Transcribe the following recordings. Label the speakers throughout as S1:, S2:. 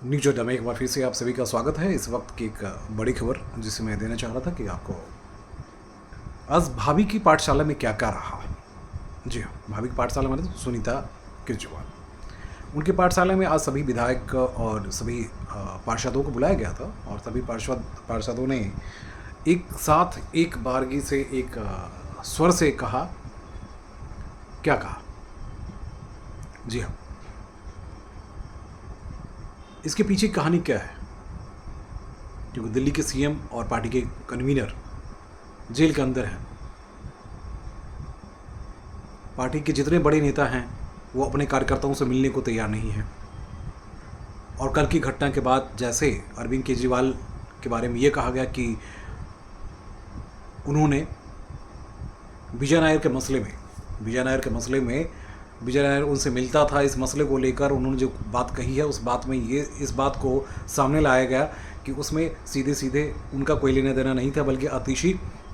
S1: News अड्डा में एक बार फिर से आप सभी का स्वागत है। इस वक्त की एक बड़ी खबर जिसे मैं देना चाह रहा था कि आपको आज भाभी की पाठशाला में क्या क्या रहा। जी हाँ, भाभी की पाठशाला में सुनीता केजरीवाल, उनके पाठशाला में आज सभी विधायक और सभी पार्षदों को बुलाया गया था और सभी पार्षदों ने एक साथ एक बारगी से एक स्वर से कहा। क्या कहा? जी हाँ, इसके पीछे कहानी क्या है? क्योंकि दिल्ली के सीएम और पार्टी के कन्वीनर जेल के अंदर हैं। पार्टी के जितने बड़े नेता हैं वो अपने कार्यकर्ताओं से मिलने को तैयार नहीं हैं। और कल की घटना के बाद जैसे अरविंद केजरीवाल के बारे में ये कहा गया कि उन्होंने विजय नायर के मसले में विजय नायर उनसे मिलता था, इस मसले को लेकर उन्होंने जो बात कही है उस बात में इस बात को सामने लाया गया कि उसमें सीधे सीधे उनका कोई लेना देना नहीं था, बल्कि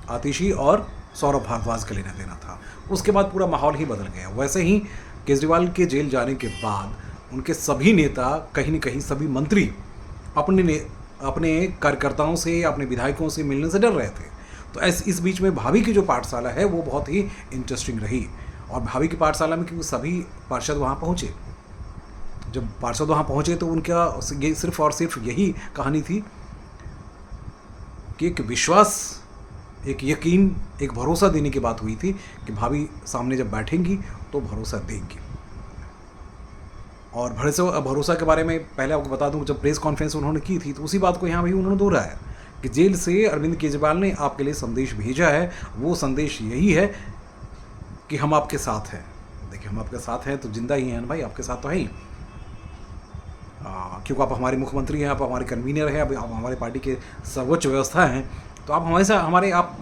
S1: आतिशी और सौरभ भारद्वाज का लेना देना था। उसके बाद पूरा माहौल ही बदल गया। वैसे ही केजरीवाल के जेल जाने के बाद उनके सभी नेता, कहीं न कहीं सभी मंत्री अपने कार्यकर्ताओं से, अपने विधायकों से मिलने से डर रहे थे। तो इस बीच में भाभी की जो पाठशाला है वो बहुत ही इंटरेस्टिंग रही। और भाभी की पाठशाला में क्योंकि सभी पार्षद वहाँ पहुँचे, जब पार्षद वहाँ पहुँचे तो उनका ये सिर्फ और सिर्फ यही कहानी थी कि एक विश्वास, एक यकीन, एक भरोसा देने की बात हुई थी कि भाभी सामने जब बैठेंगी तो भरोसा देंगी। और भरोसा के बारे में पहले आपको बता दूं, जब प्रेस कॉन्फ्रेंस उन्होंने की थी तो उसी बात को यहाँ भी उन्होंने दोहराया कि जेल से अरविंद केजरीवाल ने आपके लिए संदेश भेजा है। वो संदेश यही है कि हम आपके साथ हैं। देखिए, हम आपके साथ हैं तो जिंदा ही हैं ना भाई, आपके साथ तो है ही। क्योंकि आप हमारे मुख्यमंत्री हैं, आप हमारे कन्वीनर हैं, आप हमारे पार्टी के सर्वोच्च व्यवस्था हैं, तो आप आप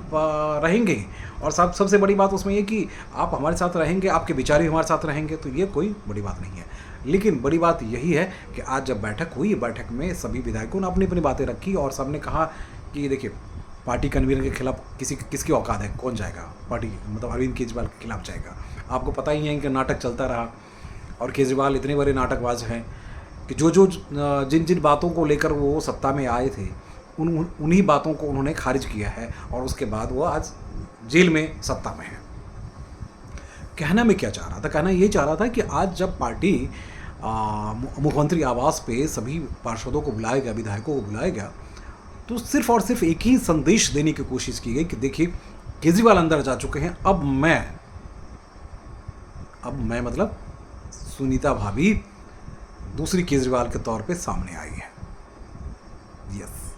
S1: रहेंगे। और सबसे बड़ी बात उसमें ये कि आप हमारे साथ रहेंगे, आपके विचार भी हमारे साथ रहेंगे, तो ये कोई बड़ी बात नहीं है। लेकिन बड़ी बात यही है कि आज जब बैठक हुई, बैठक में सभी विधायकों ने अपनी अपनी बातें रखी और सबने कहा कि देखिए, पार्टी कन्वीनर के खिलाफ किसकी औकात है, कौन जाएगा पार्टी, मतलब अरविंद केजरीवाल के खिलाफ जाएगा। आपको पता ही है कि नाटक चलता रहा और केजरीवाल इतने बड़े नाटकबाज हैं कि जिन जिन बातों को लेकर वो सत्ता में आए थे उन्हीं बातों को उन्होंने खारिज किया है और उसके बाद वो आज जेल में सत्ता में है। कहना मैं क्या चाह रहा था? कहना ये चाह रहा था कि आज जब पार्टी मुख्यमंत्री आवास पे सभी पार्षदों को बुलाया गया, विधायकों को बुलाया गया, तो सिर्फ और सिर्फ एक ही संदेश देने की कोशिश की गई कि देखिए, केजरीवाल अंदर जा चुके हैं, अब मैं मतलब सुनीता भाभी दूसरी केजरीवाल के तौर पे सामने आई है। यस,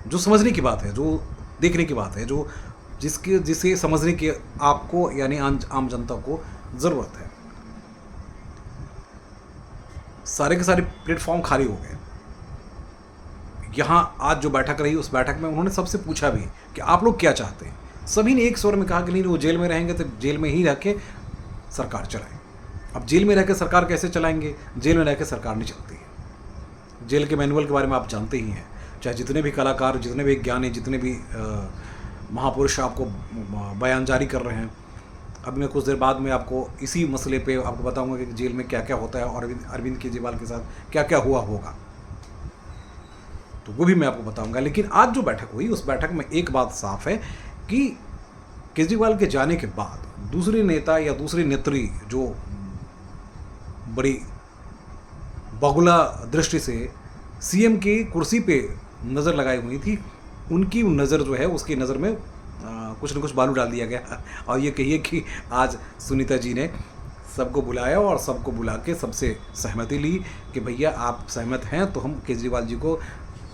S1: जो समझने की बात है, जो देखने की बात है, जिसे समझने की आपको यानी आम जनता को ज़रूरत है। सारे के सारे प्लेटफॉर्म खाली हो गए। यहाँ आज जो बैठक रही, उस बैठक में उन्होंने सबसे पूछा भी कि आप लोग क्या चाहते हैं। सभी ने एक स्वर में कहा कि नहीं, वो जेल में रहेंगे तो जेल में ही रह के सरकार चलाएं। अब जेल में रह के सरकार कैसे चलाएंगे? जेल में रह के सरकार नहीं चलती है। जेल के मैनुअल के बारे में आप जानते ही हैं। चाहे जितने भी कलाकार, जितने भी ज्ञानी, जितने भी महापुरुष आपको बयान जारी कर रहे हैं, अभी मैं कुछ देर बाद में आपको इसी मसले पे आपको बताऊंगा कि जेल में क्या क्या होता है और अरविंद केजरीवाल के साथ क्या क्या हुआ होगा, तो वो भी मैं आपको बताऊंगा। लेकिन आज जो बैठक हुई, उस बैठक में एक बात साफ है कि केजरीवाल के जाने के बाद दूसरे नेता या दूसरी नेत्री जो बड़ी बगुला दृष्टि से सीएम की कुर्सी पे नज़र लगाई हुई थी, उनकी नज़र जो है, उसकी नज़र में कुछ न कुछ बालू डाल दिया गया। और ये कहिए कि आज सुनीता जी ने सबको बुलाया और सबको बुला के सबसे सहमति ली कि भैया आप सहमत हैं तो हम केजरीवाल जी को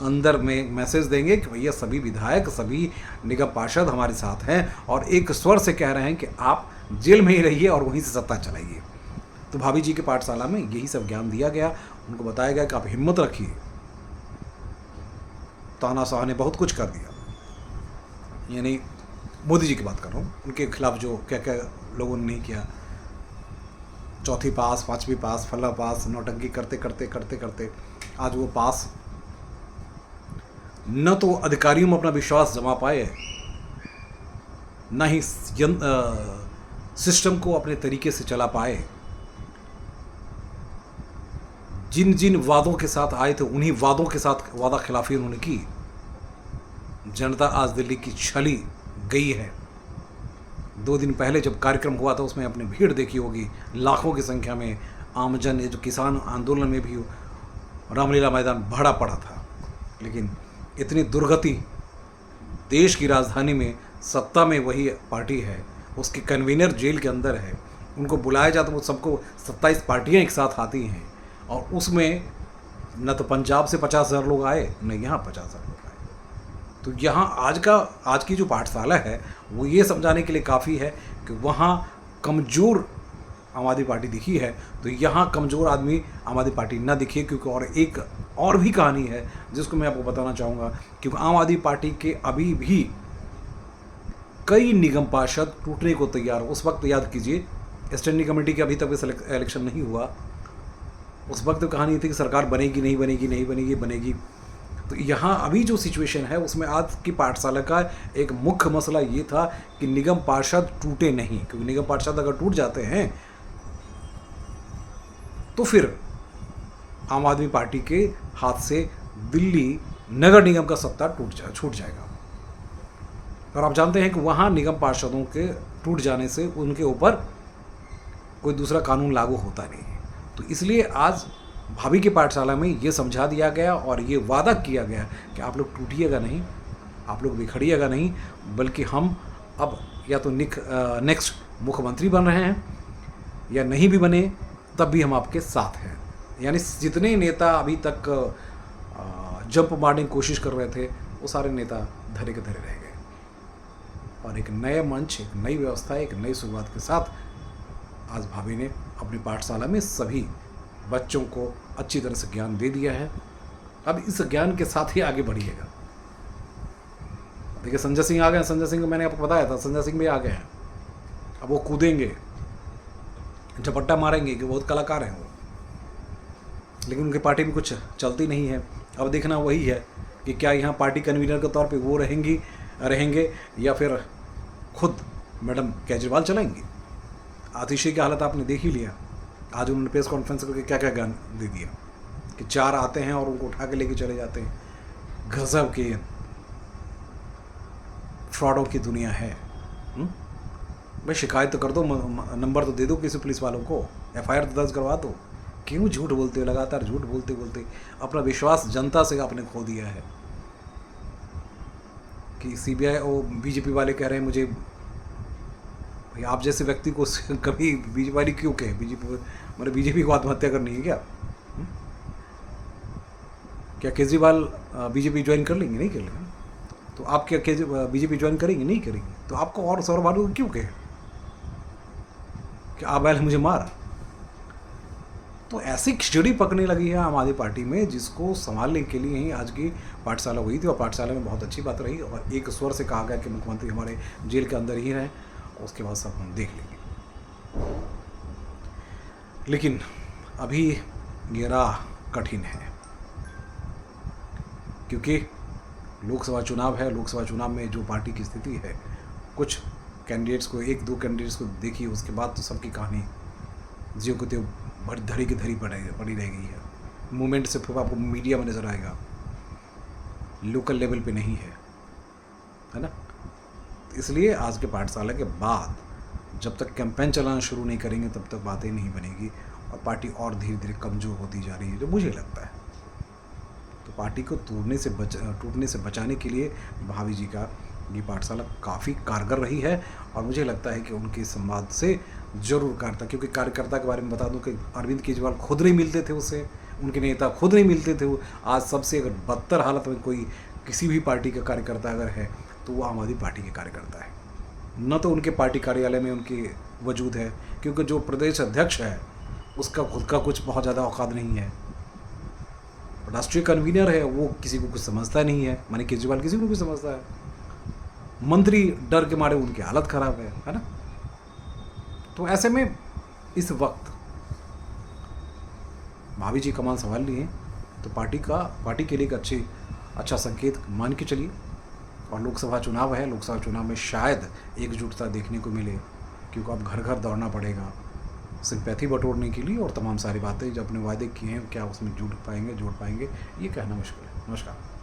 S1: अंदर में मैसेज देंगे कि भैया सभी विधायक, सभी निगम पार्षद हमारे साथ हैं और एक स्वर से कह रहे हैं कि आप जेल में ही रहिए और वहीं से सत्ता चलाइए। तो भाभी जी के पाठशाला में यही सब ज्ञान दिया गया। उनको बताया गया कि आप हिम्मत रखिए। तानाशाह ने बहुत कुछ कर दिया, यानी मोदी जी की बात कर रहा हूँ, उनके खिलाफ जो क्या क्या लोगों ने नहीं किया, चौथी पास, पाँचवीं पास, फला पास, नौटंकी करते करते करते करते आज वो पास न तो अधिकारियों में अपना विश्वास जमा पाए, न ही सिस्टम को अपने तरीके से चला पाए। जिन जिन वादों के साथ आए थे उन्हीं वादों के साथ वादा खिलाफी उन्होंने की। जनता आज दिल्ली की छली गई है। 2 दिन पहले जब कार्यक्रम हुआ था उसमें आपने भीड़ देखी होगी, लाखों की संख्या में आमजन, ये जो किसान आंदोलन में भी रामलीला मैदान भरा पड़ा था। लेकिन इतनी दुर्गति, देश की राजधानी में सत्ता में वही पार्टी है, उसके कन्वीनर जेल के अंदर है, उनको बुलाया जाता वो सबको 27 पार्टियां एक साथ आती हैं, और उसमें न तो पंजाब से 50,000 लोग आए, न यहाँ 50,000 लोग आए। तो यहाँ आज की जो पाठशाला है वो ये समझाने के लिए काफ़ी है कि वहाँ कमज़ोर आम आदमी पार्टी दिखी है, तो यहाँ कमज़ोर आदमी आम आदमी पार्टी ना दिखे। क्योंकि और एक और भी कहानी है जिसको मैं आपको बताना चाहूँगा, क्योंकि आम आदमी पार्टी के अभी भी कई निगम पार्षद टूटने को तैयार। उस वक्त याद कीजिए, स्टैंडिंग कमेटी के अभी तक इलेक्शन नहीं हुआ, उस वक्त तो कहानी थी कि सरकार बनेगी नहीं बनेगी, नहीं बनेगी, बनेगी। तो यहाँ अभी जो सिचुएशन है उसमें आज की पाठशाला का एक मुख्य मसला ये था कि निगम पार्षद टूटे नहीं, क्योंकि निगम पार्षद अगर टूट जाते हैं तो फिर आम आदमी पार्टी के हाथ से दिल्ली नगर निगम का सत्ता छूट जाएगा। और आप जानते हैं कि वहाँ निगम पार्षदों के टूट जाने से उनके ऊपर कोई दूसरा कानून लागू होता नहीं है। तो इसलिए आज भाभी की पाठशाला में ये समझा दिया गया और ये वादा किया गया कि आप लोग टूटिएगा नहीं, आप लोग बिखरिएगा नहीं, बल्कि हम अब या तो नेक्स्ट मुख्यमंत्री बन रहे हैं या नहीं भी बने तब भी हम आपके साथ हैं। यानी जितने नेता अभी तक जंप मारने की कोशिश कर रहे थे वो सारे नेता धरे के धरे रह गए, और एक नए मंच, एक नई व्यवस्था, एक नई शुरुआत के साथ आज भाभी ने अपनी पाठशाला में सभी बच्चों को अच्छी तरह से ज्ञान दे दिया है। अब इस ज्ञान के साथ ही आगे बढ़िएगा। देखिए संजय सिंह आ गए, संजय सिंह को मैंने आपको बताया था, संजय सिंह भी आ गए हैं। अब वो कूदेंगे, झपट्टा मारेंगे कि बहुत कलाकार हैं वो, लेकिन उनकी पार्टी भी कुछ चलती नहीं है। अब देखना वही है कि क्या यहाँ पार्टी कन्वीनर के तौर पे वो रहेंगे या फिर खुद मैडम केजरीवाल चलाएंगी। आतिशी की हालत आपने देख ही लिया, आज उन्होंने प्रेस कॉन्फ्रेंस करके क्या क्या ज्ञान दे दिया कि 4 आते हैं और उनको उठा के लेके चले जाते हैं। गजब के फ्रॉडों की दुनिया है। भाई शिकायत तो कर दो, नंबर तो दे दो किसी पुलिस वालों को, FIR तो दर्ज करवा दो। क्यों झूठ बोलते हो, लगातार झूठ बोलते बोलते अपना विश्वास जनता से आपने खो दिया है। कि CBI और BJP वाले कह रहे हैं मुझे, भाई आप जैसे व्यक्ति को कभी BJP वाली क्यों कहे, BJP को आत्महत्या करनी है क्या? क्या केजरीवाल BJP ज्वाइन कर लेंगे? नहीं कर लेंगे। तो आप क्या BJP ज्वाइन करेंगे? नहीं करेंगे। तो आपको और सौरभालू क्यों कहे कि आप बैल मुझे मार? तो ऐसी खिचड़ी पकने लगी है आम आदमी पार्टी में, जिसको संभालने के लिए ही आज की पाठशाला हुई थी। और पाठशाला में बहुत अच्छी बात रही और एक स्वर से कहा गया कि मुख्यमंत्री हमारे जेल के अंदर ही रहें, उसके बाद सब हम देख लेंगे। लेकिन अभी ये राह कठिन है, क्योंकि लोकसभा चुनाव है। लोकसभा चुनाव में जो पार्टी की स्थिति है, कुछ कैंडिडेट्स को, 1-2 कैंडिडेट्स को देखिए, उसके बाद तो सबकी कहानी जियो को त्यो धरी की धरी पड़ी रह गई है। मूवमेंट से फिर आपको मीडिया में नज़र आएगा, लोकल लेवल पे नहीं है ना। इसलिए आज के पाठशाला के बाद जब तक कैंपेन चलाना शुरू नहीं करेंगे तब तक बातें नहीं बनेगी और पार्टी और धीरे धीरे कमज़ोर होती जा रही है, जो मुझे लगता है। तो पार्टी को टूटने से बचाने के लिए भाभी जी का ये पाठशाला काफ़ी कारगर रही है। और मुझे लगता है कि उनके संवाद से जरूर कार्यकर्ता, क्योंकि कार्यकर्ता के बारे में बता दूं कि अरविंद केजरीवाल खुद नहीं मिलते थे उससे, उनके नेता खुद नहीं मिलते थे। वो आज सबसे अगर बदतर हालत में कोई किसी भी पार्टी का कार्यकर्ता अगर है तो वो आम आदमी पार्टी के कार्यकर्ता है। न तो उनके पार्टी कार्यालय में उनकी वजूद है, क्योंकि जो प्रदेश अध्यक्ष है उसका खुद का कुछ बहुत ज़्यादा औकात नहीं है। राष्ट्रीय कन्वीनर है, वो किसी को कुछ समझता नहीं है, माने केजरीवाल किसी को भी समझता है। मंत्री डर के मारे उनकी हालत ख़राब है ना। तो ऐसे में इस वक्त भाभी जी कमान संभाल लिए तो पार्टी के लिए एक अच्छा संकेत मान के चलिए। और लोकसभा चुनाव है, लोकसभा चुनाव में शायद एकजुटता देखने को मिले, क्योंकि अब घर घर दौड़ना पड़ेगा, सिंपैथी बटोरने के लिए और तमाम सारी बातें जो अपने वादे किए हैं क्या उसमें जुड़ पाएंगे, जोड़ पाएंगे, ये कहना मुश्किल है। नमस्कार।